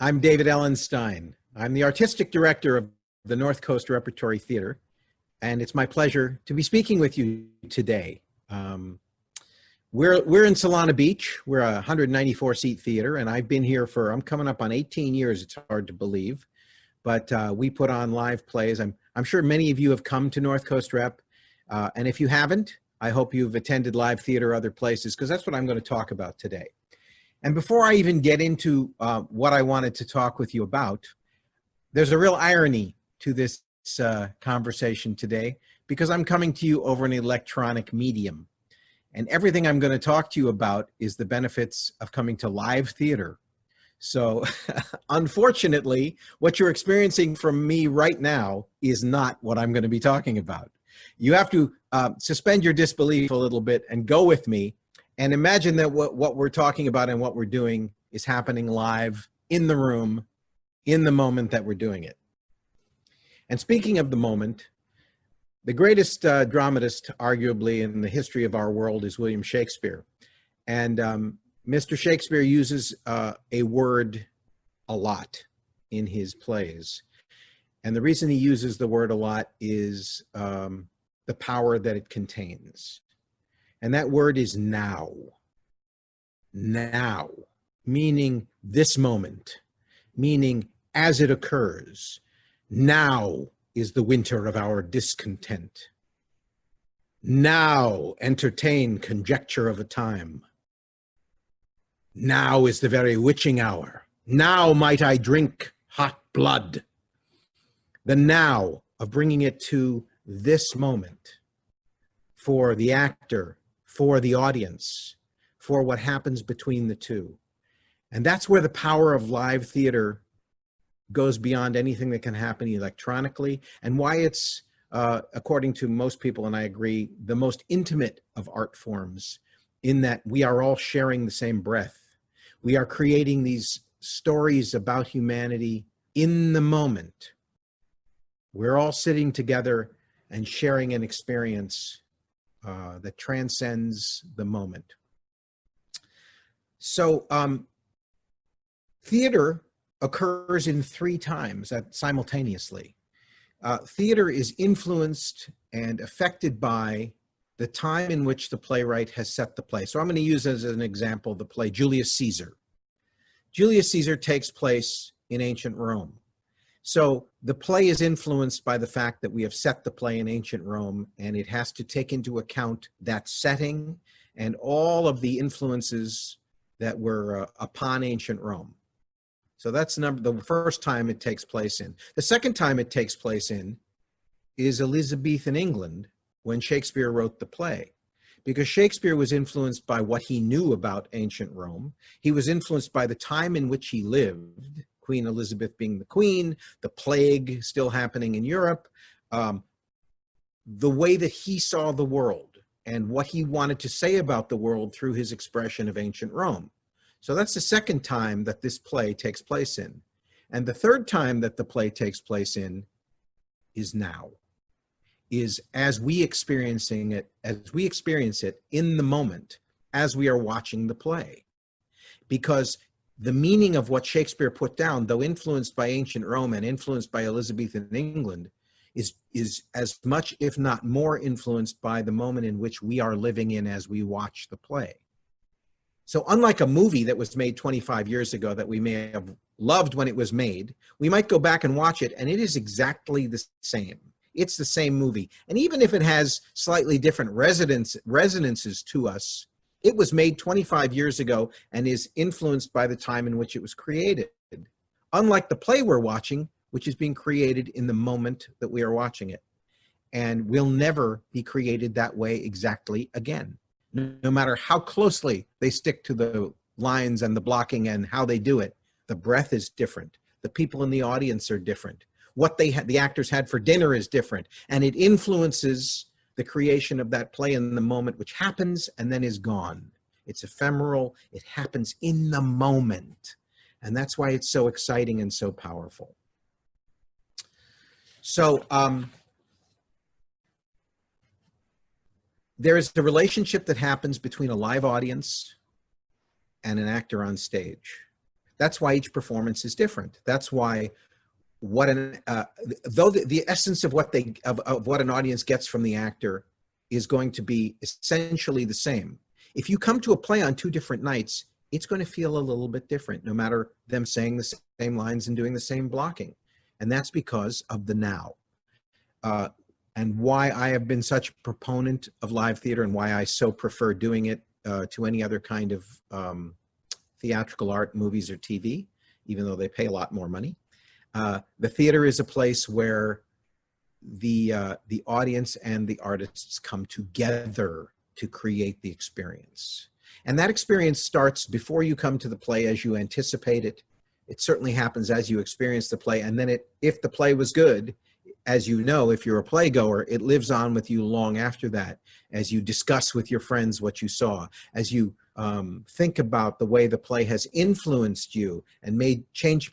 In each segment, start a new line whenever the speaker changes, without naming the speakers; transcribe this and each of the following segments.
I'm David Ellenstein. I'm the artistic director of the North Coast Repertory Theater, and it's my pleasure to be speaking with you today. We're in Solana Beach. We're a 194-seat theater, and I've been here for, I'm coming up on 18 years. It's hard to believe, but we put on live plays. I'm sure many of you have come to North Coast Rep, and if you haven't, I hope you've attended live theater other places, because that's what I'm going to talk about today. And before I even get into what I wanted to talk with you about, there's a real irony to this conversation today, because I'm coming to you over an electronic medium. And everything I'm going to talk to you about is the benefits of coming to live theater. So unfortunately, what you're experiencing from me right now is not what I'm going to be talking about. You have to suspend your disbelief a little bit and go with me. And imagine that what we're talking about and what we're doing is happening live in the room, in the moment that we're doing it. And speaking of the moment, the greatest dramatist, arguably, in the history of our world is William Shakespeare. And Mr. Shakespeare uses a word a lot in his plays. And the reason he uses the word a lot is the power that it contains. And that word is now. Now, meaning this moment, meaning as it occurs. Now is the winter of our discontent. Now entertain conjecture of a time. Now is the very witching hour. Now might I drink hot blood. The now of bringing it to this moment for the actor, for the audience, for what happens between the two. And that's where the power of live theater goes beyond anything that can happen electronically, and why it's, according to most people, and I agree, the most intimate of art forms, in that we are all sharing the same breath. We are creating these stories about humanity in the moment. We're all sitting together and sharing an experience that transcends the moment. So theater occurs in 3 times simultaneously. Theater is influenced and affected by the time in which the playwright has set the play. So I'm going to use as an example the play Julius Caesar. Julius Caesar takes place in ancient Rome. So the play is influenced by the fact that we have set the play in ancient Rome, and it has to take into account that setting and all of the influences that were upon ancient Rome. So that's the first time it takes place in. The second time it takes place in is Elizabethan England, when Shakespeare wrote the play. Because Shakespeare was influenced by what he knew about ancient Rome. He was influenced by the time in which he lived, Queen Elizabeth being the queen, the plague still happening in Europe, the way that he saw the world and what he wanted to say about the world through his expression of ancient Rome. So that's the second time that this play takes place in. And the third time that the play takes place in is now, is as we experience it in the moment as we are watching the play. Because the meaning of what Shakespeare put down, though influenced by ancient Rome and influenced by Elizabethan England, is as much, if not more, influenced by the moment in which we are living in as we watch the play. So unlike a movie that was made 25 years ago that we may have loved when it was made, we might go back and watch it, and it is exactly the same. It's the same movie. And even if it has slightly different resonances to us, it was made 25 years ago and is influenced by the time in which it was created. Unlike the play we're watching, which is being created in the moment that we are watching it. And will never be created that way exactly again. No matter how closely they stick to the lines and the blocking and how they do it, the breath is different. The people in the audience are different. What the actors had for dinner is different. And it influences the creation of that play in the moment, which happens and then is gone. It's ephemeral. It happens in the moment. And that's why it's so exciting and so powerful. So there is the relationship that happens between a live audience and an actor on stage. That's why each performance is different. That's why though the essence of what an audience gets from the actor is going to be essentially the same. If you come to a play on 2 different nights, it's going to feel a little bit different, no matter them saying the same lines and doing the same blocking. And that's because of the now. And why I have been such a proponent of live theater, and why I so prefer doing it to any other kind of theatrical art, movies or TV, even though they pay a lot more money. The theater is a place where the audience and the artists come together to create the experience. And that experience starts before you come to the play as you anticipate it. It certainly happens as you experience the play. And then if the play was good, as you know, if you're a playgoer, it lives on with you long after that, as you discuss with your friends what you saw, as you think about the way the play has influenced you and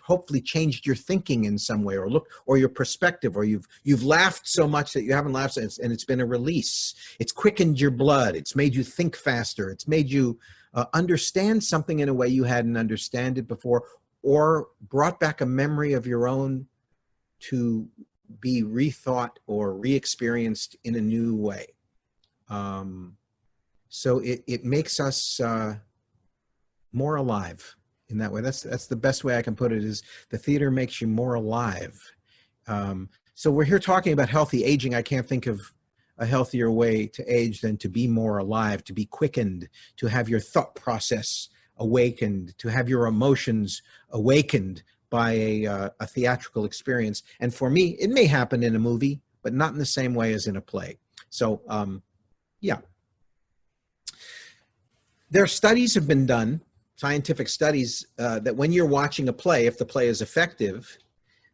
hopefully changed your thinking in some way, or your perspective, or you've laughed so much that you haven't laughed since, and it's been a release. It's quickened your blood. It's made you think faster. It's made you understand something in a way you hadn't understood it before, or brought back a memory of your own to be rethought or re-experienced in a new way. So it makes us more alive in that way. That's the best way I can put it, is the theater makes you more alive. So we're here talking about healthy aging. I can't think of a healthier way to age than to be more alive, to be quickened, to have your thought process awakened, to have your emotions awakened by a theatrical experience. And for me, it may happen in a movie, but not in the same way as in a play. So, yeah. There are studies have been done, scientific studies, that when you're watching a play, if the play is effective,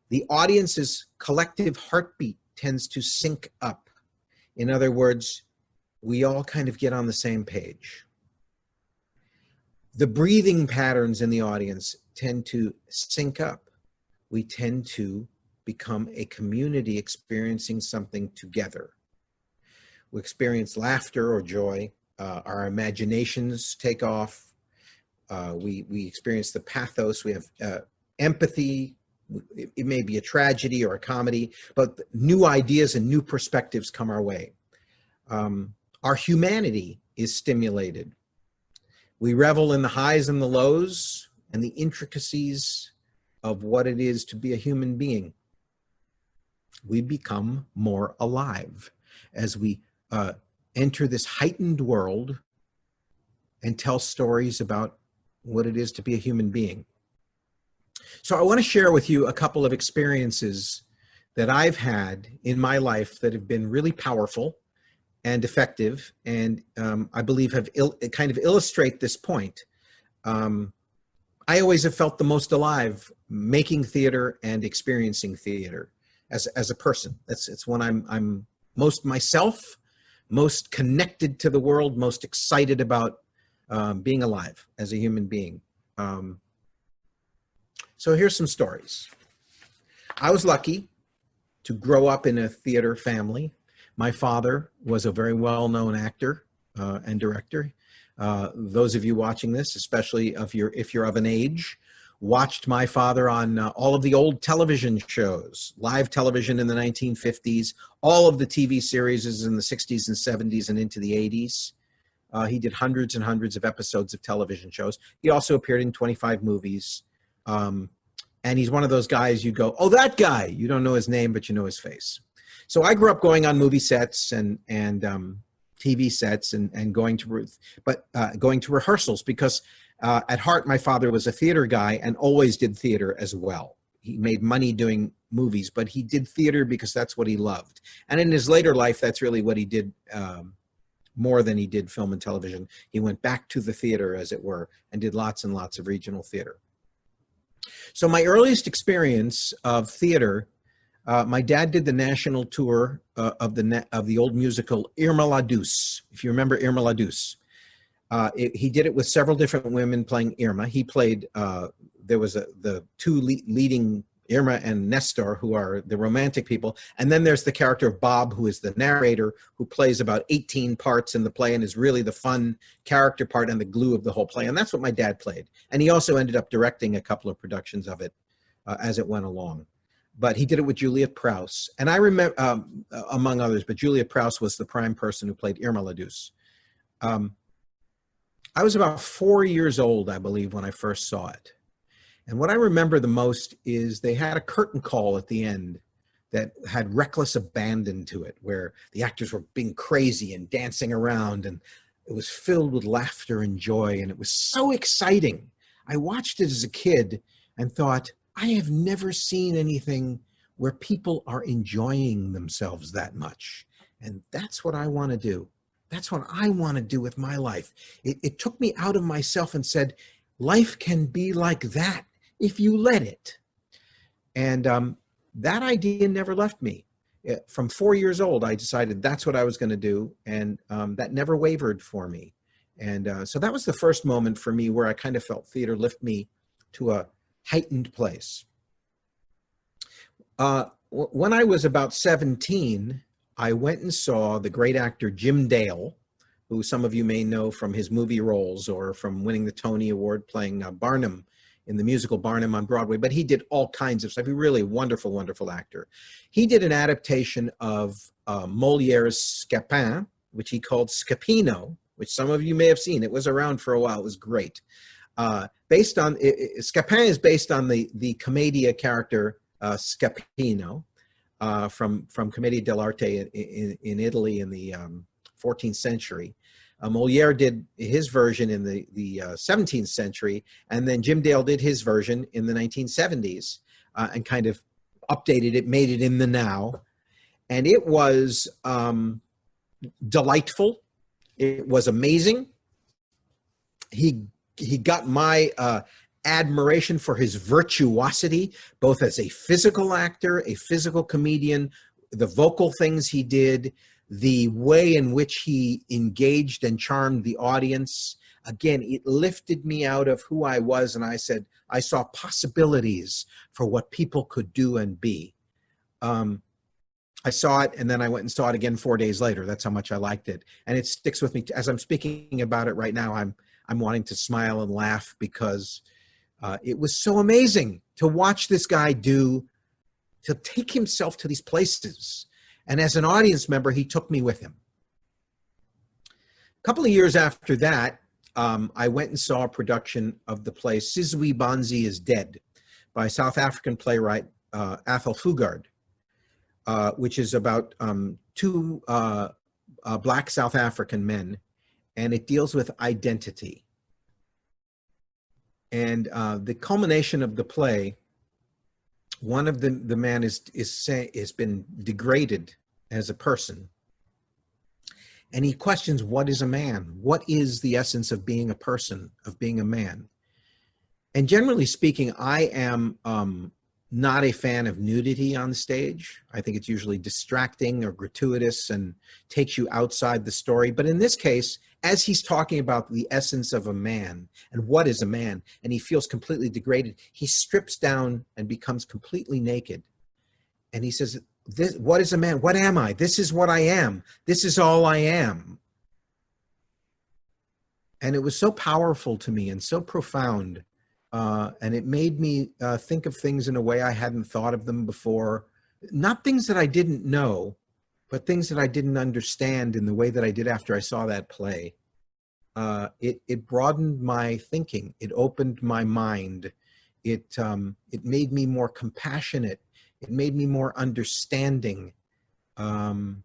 the audience's collective heartbeat tends to sync up. In other words, we all kind of get on the same page. The breathing patterns in the audience tend to sync up. We tend to become a community experiencing something together. We experience laughter or joy. Our imaginations take off. We experience the pathos. We have empathy. It may be a tragedy or a comedy, but new ideas and new perspectives come our way. Our humanity is stimulated. We revel in the highs and the lows and the intricacies of what it is to be a human being. We become more alive as we enter this heightened world and tell stories about what it is to be a human being. So I want to share with you a couple of experiences that I've had in my life that have been really powerful and effective, and I believe kind of illustrate this point. I always have felt the most alive making theater and experiencing theater as a person. It's when I'm most myself, most connected to the world, most excited about being alive as a human being. So here's some stories. I was lucky to grow up in a theater family. My father was a very well-known actor and director. Those of you watching this, especially if you're of an age, watched my father on all of the old television shows, live television in the 1950s, all of the TV series in the 60s and 70s and into the 80s. He did hundreds and hundreds of episodes of television shows. He also appeared in 25 movies. And he's one of those guys you go, oh, that guy. You don't know his name, but you know his face. So I grew up going on movie sets and TV sets and going to rehearsals because at heart, my father was a theater guy and always did theater as well. He made money doing movies, but he did theater because that's what he loved. And in his later life, that's really what he did more than he did film and television. He went back to the theater, as it were, and did lots and lots of regional theater. So my earliest experience of theater, my dad did the national tour of the old musical Irma la Douce, if you remember Irma la Douce. He did it with several different women playing Irma. He played, there was the two leading Irma and Nestor, who are the romantic people. And then there's the character of Bob, who is the narrator, who plays about 18 parts in the play and is really the fun character part and the glue of the whole play. And that's what my dad played. And he also ended up directing a couple of productions of it as it went along. But he did it with Juliet Prowse. And I remember, among others, but Juliet Prowse was the prime person who played Irma la Douce. I was about 4 years old, I believe, when I first saw it. And what I remember the most is they had a curtain call at the end that had reckless abandon to it, where the actors were being crazy and dancing around, and it was filled with laughter and joy, and it was so exciting. I watched it as a kid and thought, I have never seen anything where people are enjoying themselves that much. And that's what I want to do. That's what I want to do with my life. It took me out of myself and said, life can be like that if you let it. And that idea never left me. From 4 years old, I decided that's what I was going to do. And that never wavered for me. And so that was the first moment for me where I kind of felt theater lift me to a heightened place. When I was about 17, I went and saw the great actor Jim Dale, who some of you may know from his movie roles or from winning the Tony Award playing Barnum in the musical Barnum on Broadway, but he did all kinds of stuff. He's really a wonderful, wonderful actor. He did an adaptation of Molière's Scapin, which he called Scapino, which some of you may have seen. It was around for a while. It was great. Based on Scapin is based on the commedia character Scapino from Commedia dell'arte in Italy in the 14th century. Molière did his version in the 17th century, and then Jim Dale did his version in the 1970s and kind of updated it, made it in the now. And it was delightful. It was amazing. He got my admiration for his virtuosity, both as a physical actor, a physical comedian, the vocal things he did, the way in which he engaged and charmed the audience. Again, it lifted me out of who I was, and I said, I saw possibilities for what people could do and be. I saw it, and then I went and saw it again 4 days later. That's how much I liked it. And it sticks with me. As I'm speaking about it right now, I'm wanting to smile and laugh because it was so amazing to watch this guy to take himself to these places. And as an audience member, he took me with him. A couple of years after that, I went and saw a production of the play Sizwe Banzi is Dead by South African playwright Athol Fugard, which is about two Black South African men, and it deals with identity. And the culmination of the play, one of the man has been degraded as a person, and he questions, what is a man? What is the essence of being a person, of being a man? And generally speaking, I am not a fan of nudity on stage. I think it's usually distracting or gratuitous and takes you outside the story. But in this case, as he's talking about the essence of a man and what is a man, and he feels completely degraded, he strips down and becomes completely naked. And he says, what is a man? What am I? This is what I am. This is all I am. And it was so powerful to me and so profound. And it made me think of things in a way I hadn't thought of them before. Not things that I didn't know, but things that I didn't understand in the way that I did after I saw that play. It broadened my thinking. It opened my mind. It made me more compassionate. It made me more understanding. And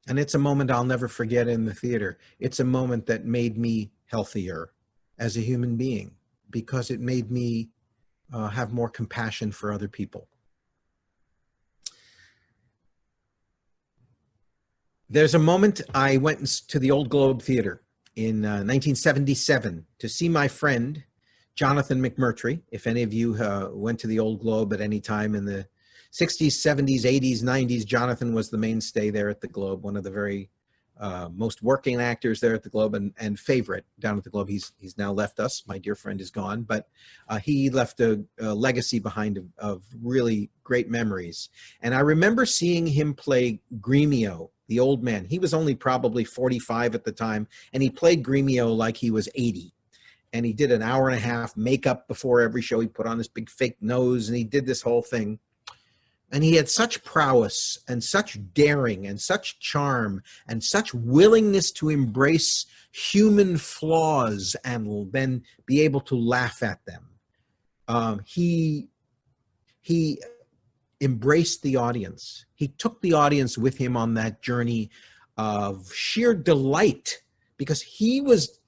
it's a moment I'll never forget in the theater. It's a moment that made me healthier as a human being, because it made me have more compassion for other people. There's a moment I went to the Old Globe Theater in 1977 to see my friend, Jonathan Mcmurtry. If any of you went to the Old Globe at any time in the 60s, 70s, 80s, 90s, Jonathan was the mainstay there at the Globe, one of the very most working actors there at the Globe, and favorite down at the Globe. He's now left us. My dear friend is gone, but he left a legacy behind of really great memories. And I remember seeing him play Gremio, the old man. He was only probably 45 at the time, and he played Gremio like he was 80. And he did an hour and a half makeup before every show. He put on this big fake nose, and he did this whole thing. And he had such prowess and such daring and such charm and such willingness to embrace human flaws and then be able to laugh at them. He embraced the audience. He took the audience with him on that journey of sheer delight, because he was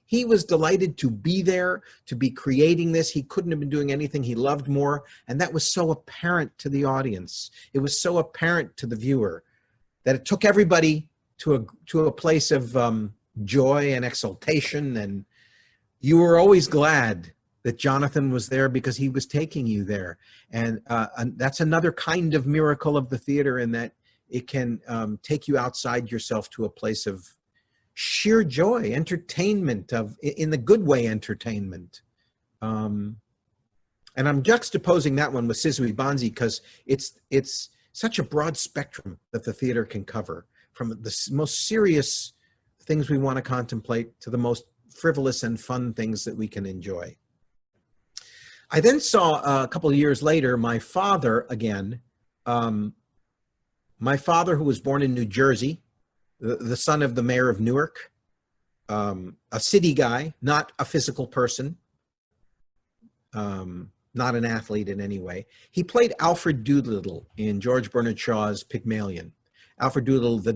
delighted to be there, to be creating this. He couldn't have been doing anything he loved more. And that was so apparent to the audience. It was so apparent to the viewer that it took everybody to a place of joy and exultation. And you were always glad that Jonathan was there, because he was taking you there. And that's another kind of miracle of the theater, in that it can take you outside yourself to a place of sheer joy, entertainment, in the good way entertainment. And I'm juxtaposing that one with Sizwe Banzi, because it's such a broad spectrum that the theater can cover, from the most serious things we want to contemplate to the most frivolous and fun things that we can enjoy. I then saw a couple of years later my father again. My father, who was born in New Jersey, the son of the mayor of Newark, a city guy, not a physical person, not an athlete in any way. He played Alfred Doolittle in George Bernard Shaw's Pygmalion. Alfred Doolittle, the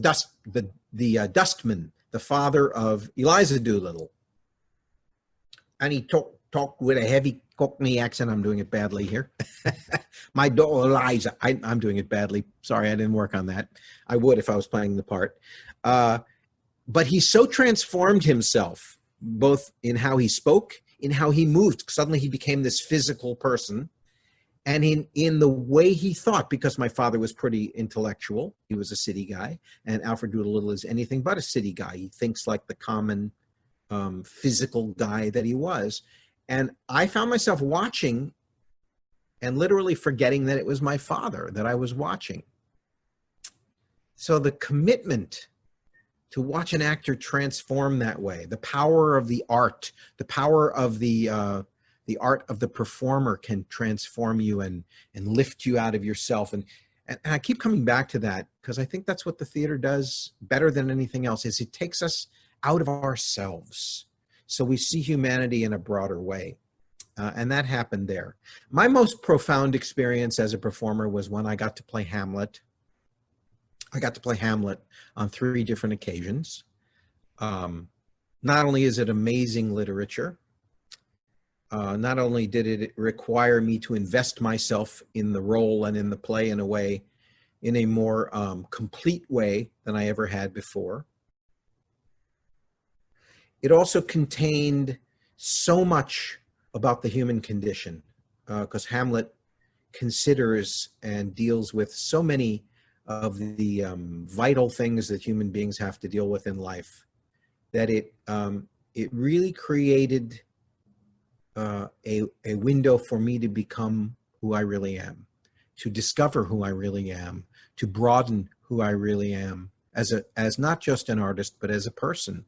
dustman, the father of Eliza Doolittle. And he talked with a heavy Cockney accent. I'm doing it badly here. My daughter Eliza, I'm doing it badly. Sorry, I didn't work on that. I would if I was playing the part. But he so transformed himself, both in how he spoke, in how he moved. Suddenly he became this physical person, and in the way he thought, because my father was pretty intellectual. He was a city guy, and Alfred Doolittle is anything but a city guy. He thinks like the common physical guy that he was. And I found myself watching and literally forgetting that it was my father that I was watching. So the commitment to watch an actor transform that way, the power of the art, the power of the art of the performer can transform you and lift you out of yourself. And I keep coming back to that, because I think that's what the theater does better than anything else, is it takes us out of ourselves, so we see humanity in a broader way. And that happened there. My most profound experience as a performer was when I got to play Hamlet. I got to play Hamlet on 3 different occasions. Not only is it amazing literature, not only did it require me to invest myself in the role and in the play in a more complete way than I ever had before. It also contained so much about the human condition, because Hamlet considers and deals with so many of the vital things that human beings have to deal with in life, that it really created a window for me to become who I really am, to discover who I really am, to broaden who I really am as not just an artist, but as a person.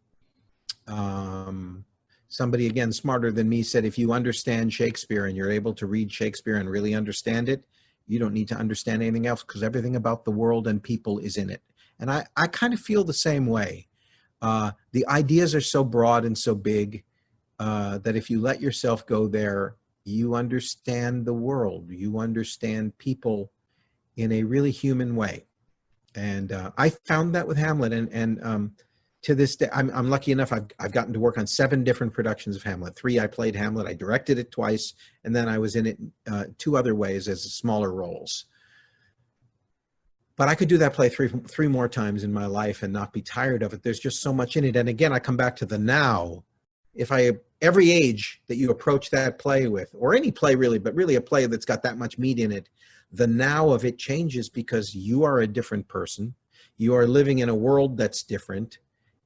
Somebody, again, smarter than me said, if you understand Shakespeare and you're able to read Shakespeare and really understand it, you don't need to understand anything else, because everything about the world and people is in it. And I kind of feel the same way. The ideas are so broad and so big that if you let yourself go there, you understand the world. You understand people in a really human way. And I found that with Hamlet. And to this day, I'm lucky enough, I've gotten to work on 7 different productions of Hamlet. 3, I played Hamlet. I directed it twice, and then I was in it 2 other ways as smaller roles. But I could do that play three more times in my life and not be tired of it. There's just so much in it. And again, I come back to the now. Every age that you approach that play with, or any play really, but really a play that's got that much meat in it, the now of it changes, because you are a different person. You are living in a world that's different.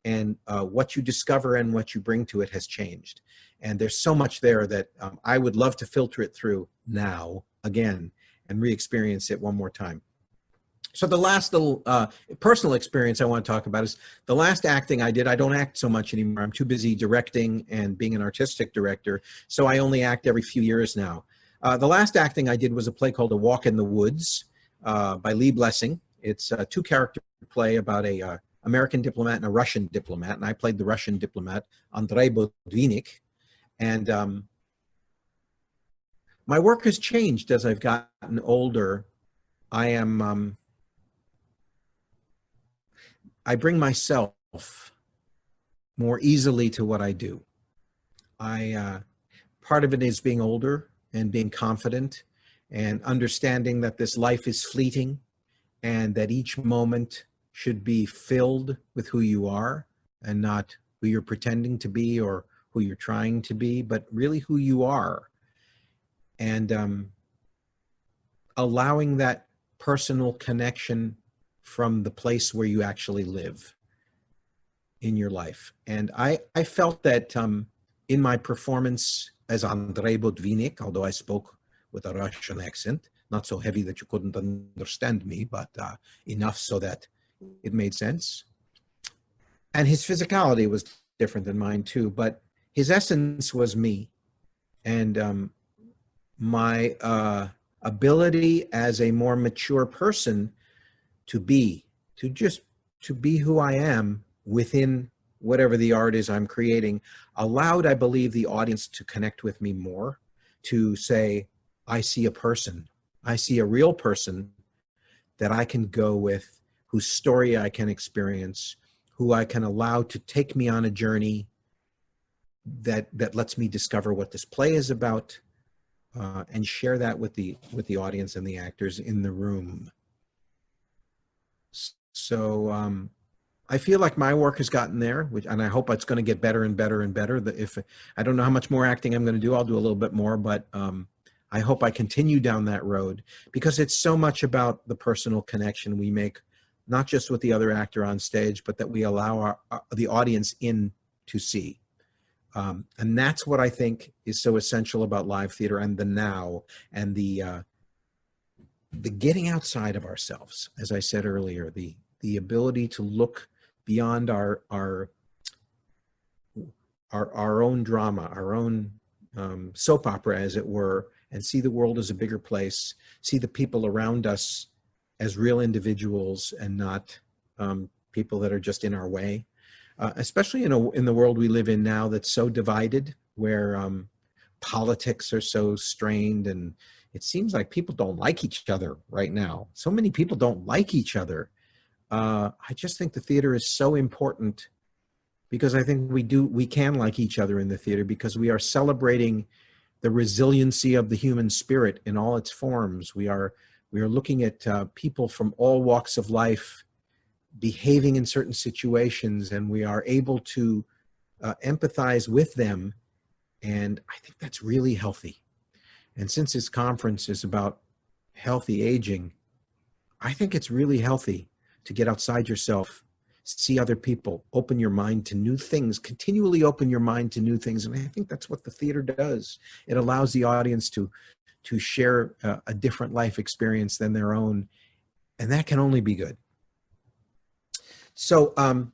and what you discover and what you bring to it has changed. And there's so much there that I would love to filter it through now again and re-experience it one more time. So the last little personal experience I want to talk about is the last acting I did. I don't act so much anymore. I'm too busy directing and being an artistic director, so I only act every few years now. The last acting I did was a play called A Walk in the Woods by Lee Blessing. It's a two-character play about a American diplomat and a Russian diplomat, and I played the Russian diplomat, Andrei Botvinnik. And my work has changed as I've gotten older. I bring myself more easily to what I do. Part of it is being older and being confident and understanding that this life is fleeting and that each moment should be filled with who you are and not who you're pretending to be or who you're trying to be, but really who you are. And allowing that personal connection from the place where you actually live in your life. And I felt that in my performance as Andrei Botvinnik, although I spoke with a Russian accent, not so heavy that you couldn't understand me, but enough so that it made sense. And his physicality was different than mine too, but his essence was me. And my ability as a more mature person to be who I am within whatever the art is I'm creating allowed, I believe, the audience to connect with me more, to say, I see a person, I see a real person that I can go with, whose story I can experience, who I can allow to take me on a journey that lets me discover what this play is about, and share that with the audience and the actors in the room. So I feel like my work has gotten there, and I hope it's going to get better and better and better. If I don't know how much more acting I'm going to do, I'll do a little bit more, but I hope I continue down that road, because it's so much about the personal connection we make, not just with the other actor on stage, but that we allow the audience in to see. And that's what I think is so essential about live theater and the now and the getting outside of ourselves. As I said earlier, the ability to look beyond our own drama, our own soap opera, as it were, and see the world as a bigger place, see the people around us as real individuals and not people that are just in our way. Especially in the world we live in now that's so divided, where politics are so strained, and it seems like people don't like each other right now. So many people don't like each other. I just think the theater is so important, because I think we can like each other in the theater, because we are celebrating the resiliency of the human spirit in all its forms. We are looking at people from all walks of life behaving in certain situations, and we are able to empathize with them. And I think that's really healthy. And since this conference is about healthy aging, I think it's really healthy to get outside yourself, see other people, open your mind to new things, continually open your mind to new things. And I think that's what the theater does. It allows the audience to share a different life experience than their own. And that can only be good. So I'm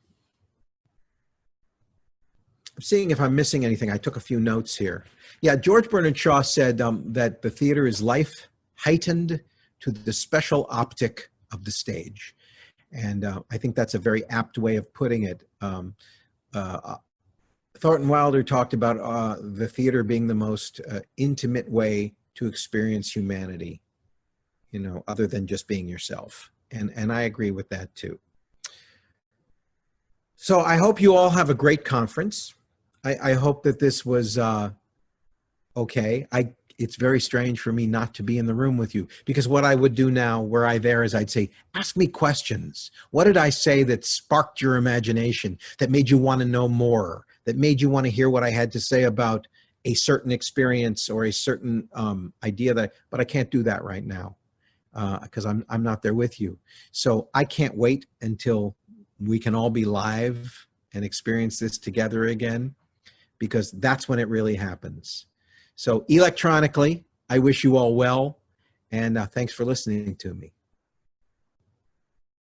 seeing if I'm missing anything. I took a few notes here. Yeah, George Bernard Shaw said that the theater is life heightened to the special optic of the stage. And I think that's a very apt way of putting it. Thornton Wilder talked about the theater being the most intimate way to experience humanity, other than just being yourself. And I agree with that too. So I hope you all have a great conference. I hope that this was okay. It's very strange for me not to be in the room with you, because what I would do now, were I there, is I'd say, ask me questions. What did I say that sparked your imagination, that made you want to know more, that made you want to hear what I had to say about a certain experience or a certain idea but I can't do that right now because I'm not there with you. So I can't wait until we can all be live and experience this together again, because that's when it really happens. So electronically, I wish you all well, and thanks for listening to me.